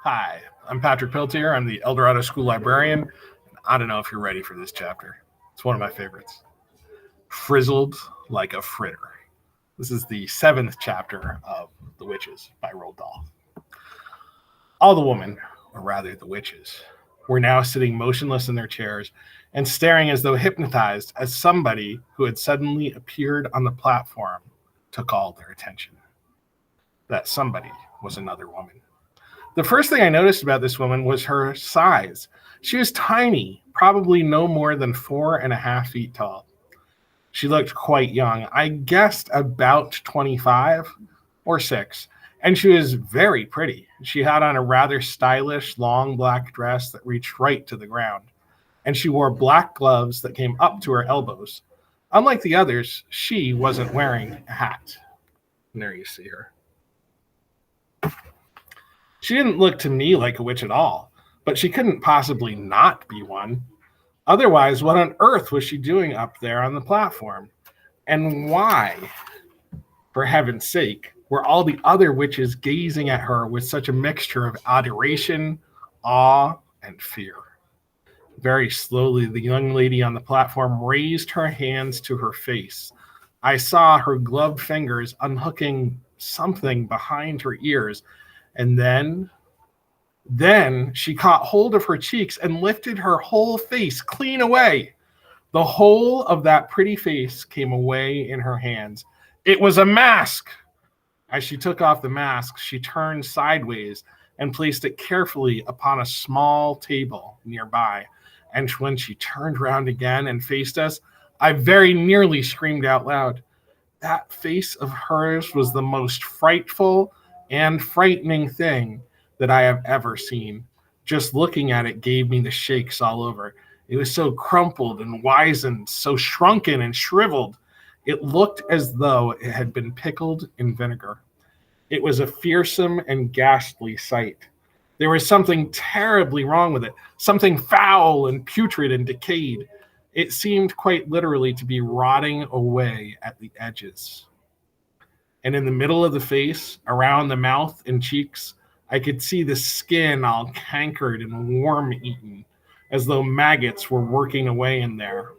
Hi, I'm Patrick Piltier. I'm the Eldorado School Librarian. I don't know if you're ready for this chapter. It's one of my favorites. Frizzled like a fritter. This is the seventh chapter of The Witches by Roald Dahl. All the women, or rather the witches, were now sitting motionless in their chairs and staring as though hypnotized as somebody who had suddenly appeared on the platform took all their attention. That somebody was another woman. The first thing I noticed about this woman was her size. She was tiny, probably no more than 4.5 feet tall. She looked quite young. I guessed about 25 or 6, and she was very pretty. She had on a rather stylish, long black dress that reached right to the ground, and she wore black gloves that came up to her elbows. Unlike the others, she wasn't wearing a hat. And there you see her. She didn't look to me like a witch at all, but she couldn't possibly not be one. Otherwise, what on earth was she doing up there on the platform? And why, for heaven's sake, were all the other witches gazing at her with such a mixture of adoration, awe, and fear? Very slowly, the young lady on the platform raised her hands to her face. I saw her gloved fingers unhooking something behind her ears, and then she caught hold of her cheeks and lifted her whole face clean away. The whole of that pretty face came away in her hands. It was a mask. As she took off the mask, she turned sideways and placed it carefully upon a small table nearby. And when she turned round again and faced us, I very nearly screamed out loud. That face of hers was the most frightful and frightening thing that I have ever seen. Just looking at it gave me the shakes all over. It was so crumpled and wizened, so shrunken and shriveled. It looked as though it had been pickled in vinegar. It was a fearsome and ghastly sight. There was something terribly wrong with it, something foul and putrid and decayed. It seemed quite literally to be rotting away at the edges. And in the middle of the face, around the mouth and cheeks, I could see the skin all cankered and worm-eaten, as though maggots were working away in there.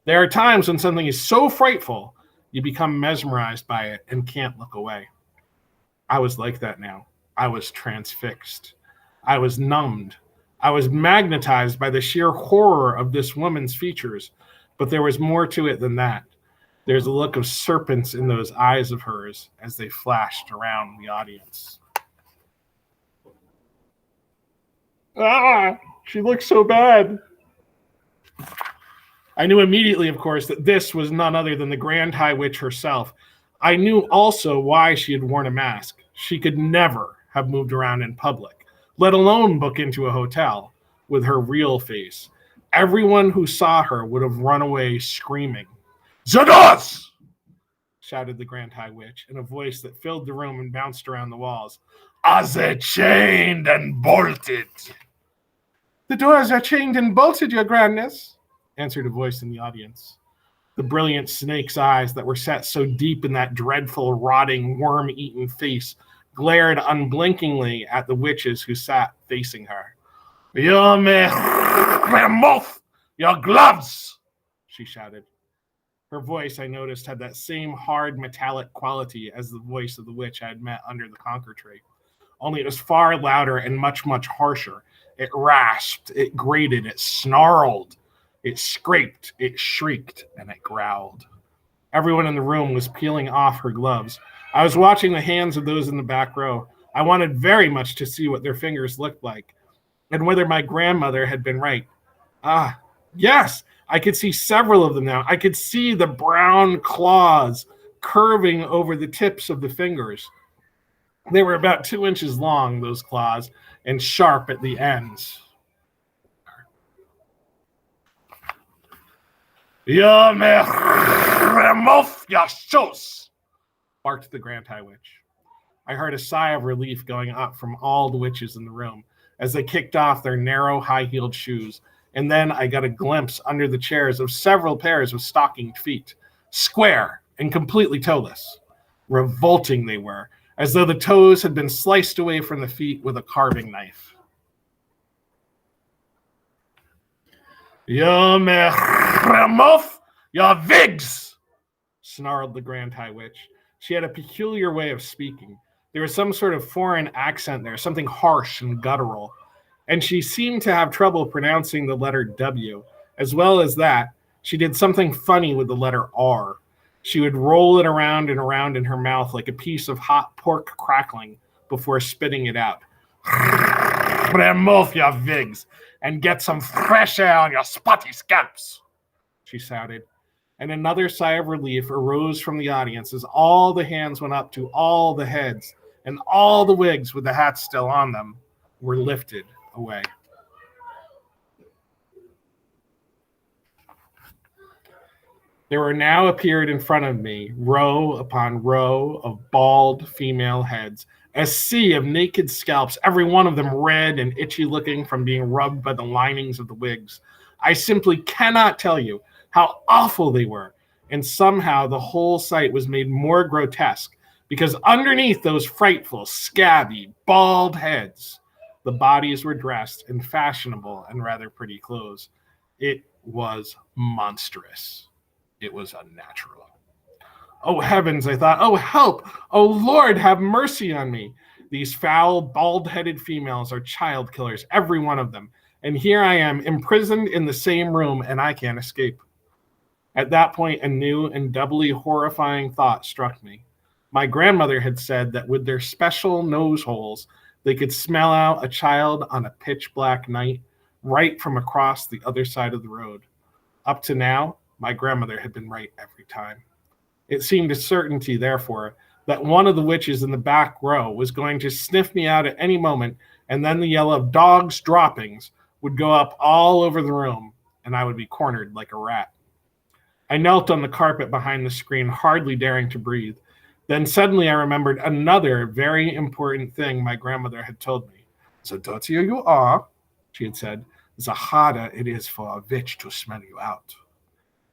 There are times when something is so frightful, you become mesmerized by it and can't look away. I was like that now. I was transfixed. I was numbed. I was magnetized by the sheer horror of this woman's features, but there was more to it than that. There's a look of serpents in those eyes of hers as they flashed around the audience. She looks so bad. I knew immediately, of course, that this was none other than the Grand High Witch herself. I knew also why she had worn a mask. She could never have moved around in public, let alone book into a hotel, with her real face. Everyone who saw her would have run away screaming. "Zados!" shouted the Grand High Witch in a voice that filled the room and bounced around the walls. "Are they chained and bolted?" "The doors are chained and bolted, your grandness," answered a voice in the audience. The brilliant snake's eyes that were set so deep in that dreadful, rotting, worm-eaten face glared unblinkingly at the witches who sat facing her. "You may remove your gloves," she shouted. Her voice, I noticed, had that same hard metallic quality as the voice of the witch I had met under the conker tree. Only it was far louder and much, much harsher. It rasped, it grated, it snarled, it scraped, it shrieked, and it growled. Everyone in the room was peeling off her gloves. I was watching the hands of those in the back row. I wanted very much to see what their fingers looked like, and whether my grandmother had been right. Yes, I could see several of them now. I could see the brown claws curving over the tips of the fingers. They were about 2 inches long, those claws, and sharp at the ends. "You may remove your shoes," barked the Grand High Witch. I heard a sigh of relief going up from all the witches in the room as they kicked off their narrow, high-heeled shoes, and then I got a glimpse under the chairs of several pairs of stockinged feet, square and completely toeless. Revolting they were. as though the toes had been sliced away from the feet with a carving knife. "You me remove your wigs," snarled the Grand High Witch. She had a peculiar way of speaking. There was some sort of foreign accent there, something harsh and guttural. And she seemed to have trouble pronouncing the letter W. As well as that, she did something funny with the letter R. She would roll it around and around in her mouth like a piece of hot pork crackling before spitting it out. "Remove your wigs and get some fresh air on your spotty scalps," she shouted. And another sigh of relief arose from the audience as all the hands went up to all the heads, and all the wigs with the hats still on them were lifted away. There now appeared in front of me, row upon row of bald female heads, a sea of naked scalps, every one of them red and itchy looking from being rubbed by the linings of the wigs. I simply cannot tell you how awful they were, and somehow the whole sight was made more grotesque, because underneath those frightful, scabby, bald heads, the bodies were dressed in fashionable and rather pretty clothes. It was monstrous. It was unnatural. Oh, heavens, I thought. Oh, help. Oh, Lord, have mercy on me. These foul, bald-headed females are child killers, every one of them. And here I am, imprisoned in the same room, and I can't escape. At that point, a new and doubly horrifying thought struck me. My grandmother had said that with their special nose holes, they could smell out a child on a pitch-black night right from across the other side of the road. Up to now, my grandmother had been right every time. It seemed a certainty, therefore, that one of the witches in the back row was going to sniff me out at any moment, and then the yell of "dog's droppings" would go up all over the room, and I would be cornered like a rat. I knelt on the carpet behind the screen, hardly daring to breathe. Then suddenly I remembered another very important thing my grandmother had told me. "The dirtier you are," she had said, "the harder it is for a witch to smell you out."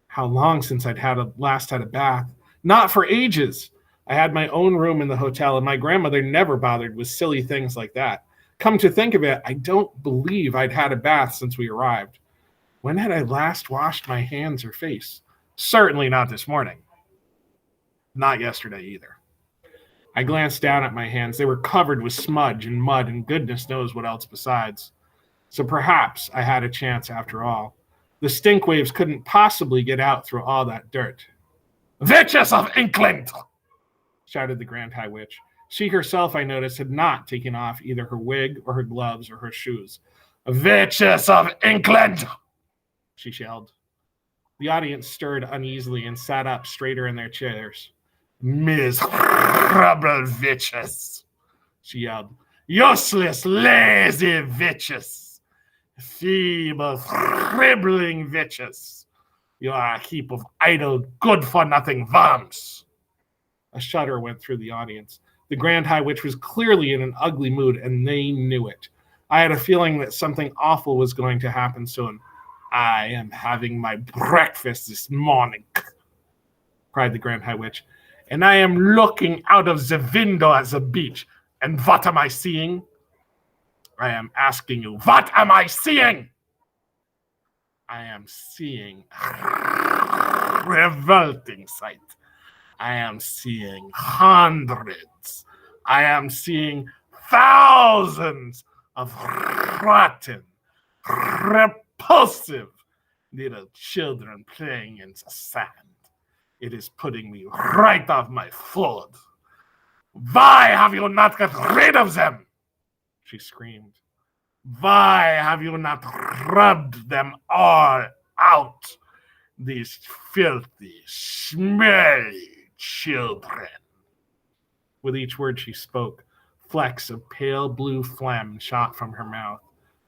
How long since I'd last had a bath? Not for ages. I had my own room in the hotel, and my grandmother never bothered with silly things like that. Come to think of it, I don't believe I'd had a bath since we arrived. When had I last washed my hands or face? Certainly not this morning. Not yesterday either. I glanced down at my hands. They were covered with smudge and mud and goodness knows what else besides. So perhaps I had a chance after all. The stink waves couldn't possibly get out through all that dirt. "Witches of England!" shouted the Grand High Witch. She herself, I noticed, had not taken off either her wig or her gloves or her shoes. "Witches of England!" she yelled. The audience stirred uneasily and sat up straighter in their chairs. "Miserable witches!" she yelled. "Useless, lazy witches! Feeble, crippling witches! You are a heap of idle, good-for-nothing worms!" A shudder went through the audience. The Grand High Witch was clearly in an ugly mood, and they knew it. I had a feeling that something awful was going to happen soon. "I am having my breakfast this morning," cried the Grand High Witch, "and I am looking out of the window at the beach. And what am I seeing? I am asking you, what am I seeing? I am seeing a revolting sight. I am seeing hundreds. I am seeing thousands of rotten, repulsive little children playing in the sand. It is putting me right off my foot. Why have you not got rid of them?" she screamed. "Why have you not rubbed them all out? These filthy, smelly children." With each word she spoke, flecks of pale blue phlegm shot from her mouth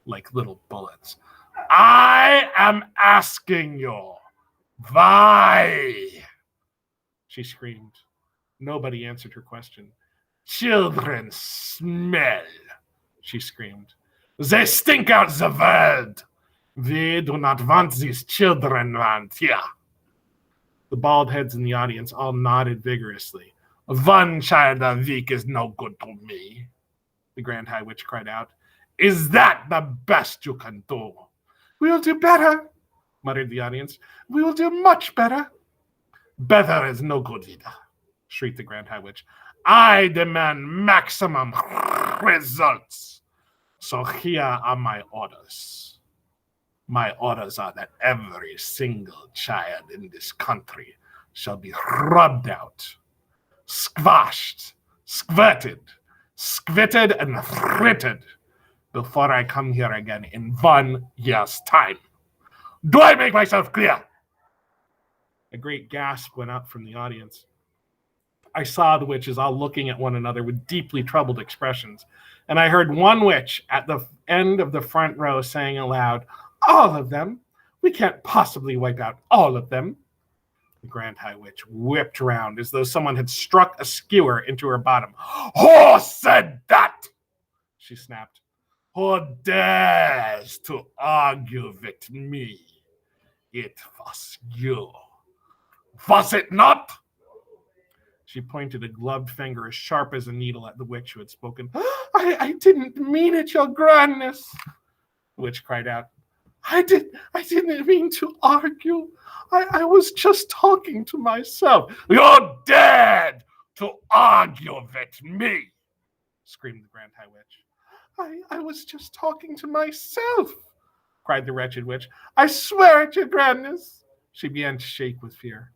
like little bullets. "I am asking you, why?" she screamed. Nobody answered her question. "Children smell," she screamed. "They stink out the world. We do not want these children around here." The bald heads in the audience all nodded vigorously. One child a week is no good to me, the Grand High Witch cried out. Is that the best you can do? We'll do better, muttered the audience. We will do much better. Better is no good either, shrieked the Grand High Witch. I demand maximum results. So here are my orders. My orders are that every single child in this country shall be rubbed out, squashed, squirted, and frittered before I come here again in 1 year's time. Do I make myself clear? A great gasp went up from the audience. I saw the witches all looking at one another with deeply troubled expressions, and I heard one witch at the end of the front row saying aloud, all of them? We can't possibly wipe out all of them. The Grand High Witch whipped round as though someone had struck a skewer into her bottom. Who said that? She snapped. Who dares to argue with me? It was you. Was it not? She pointed a gloved finger as sharp as a needle at the witch who had spoken. I didn't mean it, your grandness, the witch cried out. I didn't mean to argue. I was just talking to myself. You dared to argue with me, screamed the Grand High Witch. I was just talking to myself, cried the wretched witch. I swear it, your grandness. She began to shake with fear.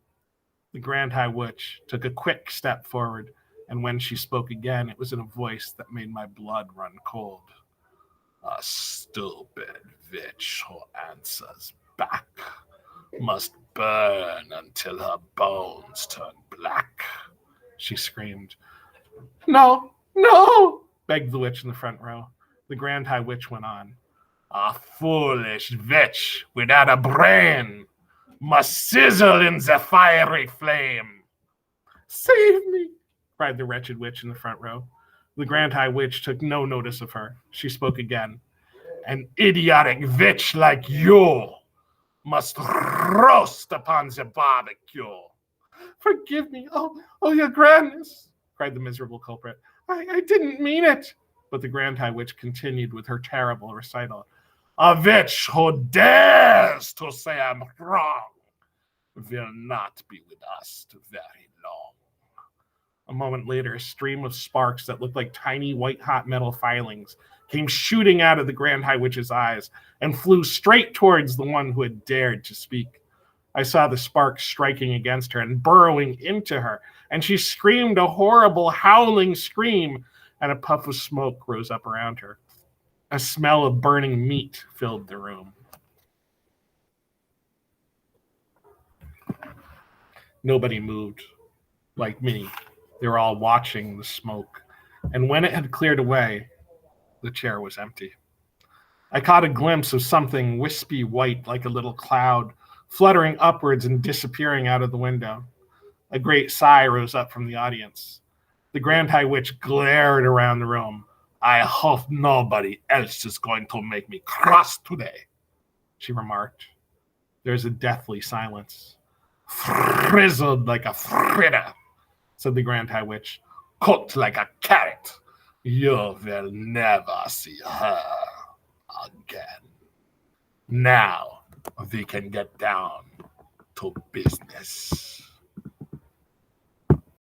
The Grand High Witch took a quick step forward, and when she spoke again, it was in a voice that made my blood run cold. A stupid witch who answers back must burn until her bones turn black, she screamed. No, begged the witch in the front row. The Grand High Witch went on. A foolish witch without a brain must sizzle in the fiery flame. Save me, cried the wretched witch in the front row. The Grand High Witch took no notice of her. She spoke again. An idiotic witch like you must roast upon the barbecue. Forgive me, oh, your grandness, cried the miserable culprit. I didn't mean it. But the Grand High Witch continued with her terrible recital. A witch who dares to say I'm wrong will not be with us very long. A moment later, a stream of sparks that looked like tiny white-hot metal filings came shooting out of the Grand High Witch's eyes and flew straight towards the one who had dared to speak. I saw the sparks striking against her and burrowing into her, and she screamed a horrible, howling scream, and a puff of smoke rose up around her. A smell of burning meat filled the room. Nobody moved, like me. They were all watching the smoke, and when it had cleared away, the chair was empty. I caught a glimpse of something wispy white like a little cloud, fluttering upwards and disappearing out of the window. A great sigh rose up from the audience. The Grand High Witch glared around the room. I hope nobody else is going to make me cross today, she remarked. There's a deathly silence. Frizzled like a fritter, said the Grand High Witch. Cooked like a carrot. You will never see her again. Now we can get down to business.